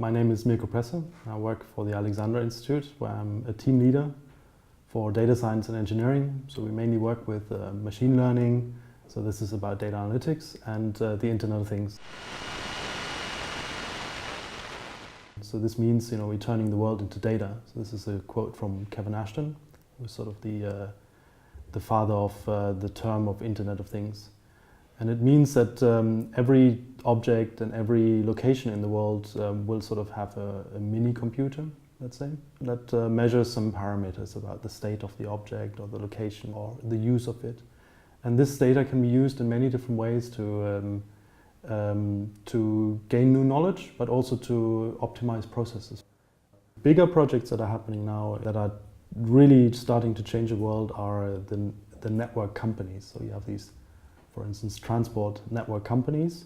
My name is Mirko Presser. I work for the Alexandra Institute, where I'm a team leader for data science and engineering. So we mainly work with machine learning. So this is about data analytics and the Internet of Things. So this means, we're turning the world into data. So this is a quote from Kevin Ashton, who's sort of the father of the term of Internet of Things. And it means that every object and every location in the world will sort of have a mini computer, let's say, that measures some parameters about the state of the object or the location or the use of it. And this data can be used in many different ways to gain new knowledge, but also to optimize processes. Bigger projects that are happening now that are really starting to change the world are the network companies. So you have these, for instance, transport network companies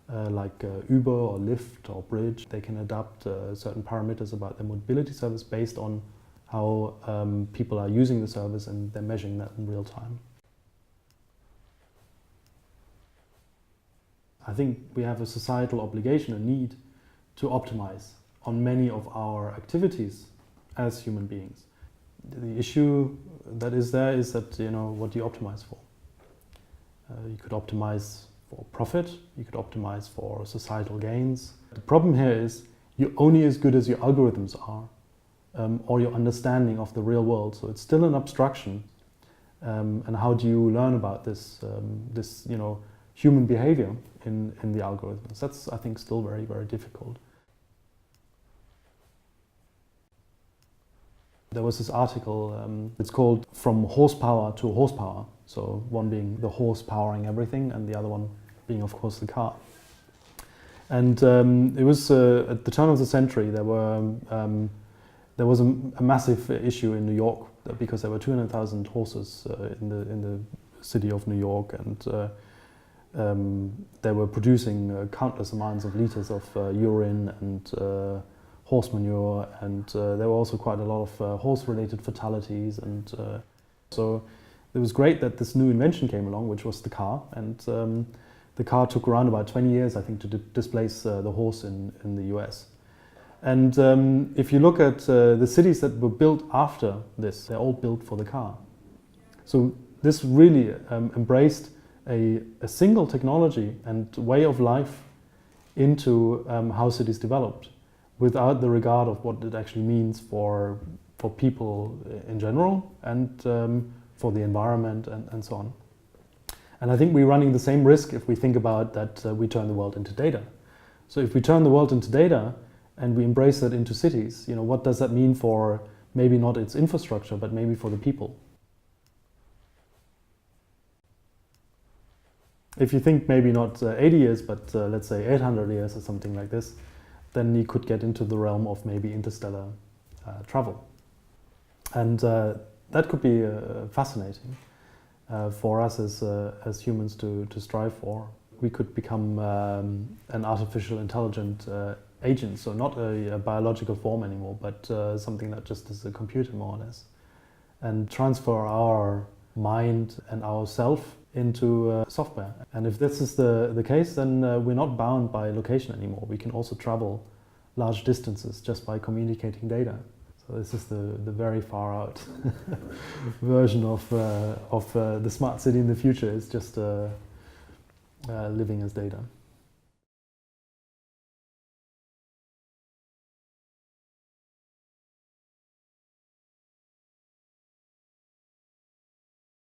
like Uber or Lyft or Bridge. They can adapt certain parameters about their mobility service based on how people are using the service, and they're measuring that in real time. I think we have a societal obligation, a need to optimize on many of our activities as human beings. The issue that is there is that, what do you optimize for? You could optimize for profit, you could optimize for societal gains. The problem here is you're only as good as your algorithms are or your understanding of the real world. So it's still an abstraction. And how do you learn about this human behavior in the algorithms? That's, I think, still very, very difficult. There was this article, it's called From Horsepower to Horsepower. So one being the horse powering everything and the other one being, of course, the car. And it was at the turn of the century, there was a massive issue in New York because there were 200,000 horses in the city of New York, and they were producing countless amounts of liters of urine and horse manure, and there were also quite a lot of horse-related fatalities. And so it was great that this new invention came along, which was the car. And the car took around about 20 years, I think, to displace the horse in the US. And if you look at the cities that were built after this, they're all built for the car. So this really embraced a single technology and way of life into how cities developed, without the regard of what it actually means for people in general and for the environment and so on. And I think we're running the same risk if we think about that we turn the world into data. So if we turn the world into data and we embrace that into cities, what does that mean for maybe not its infrastructure, but maybe for the people? If you think maybe not 80 years, but let's say 800 years or something like this, then you could get into the realm of maybe interstellar travel. And that could be fascinating for us as humans to strive for. We could become an artificial intelligent agent, so not a biological form anymore, but something that just is a computer more or less, and transfer our mind and our self into software. And if this is the case, then we're not bound by location anymore. We can also travel large distances just by communicating data. So this is the very far out version of the smart city in the future. It's just living as data.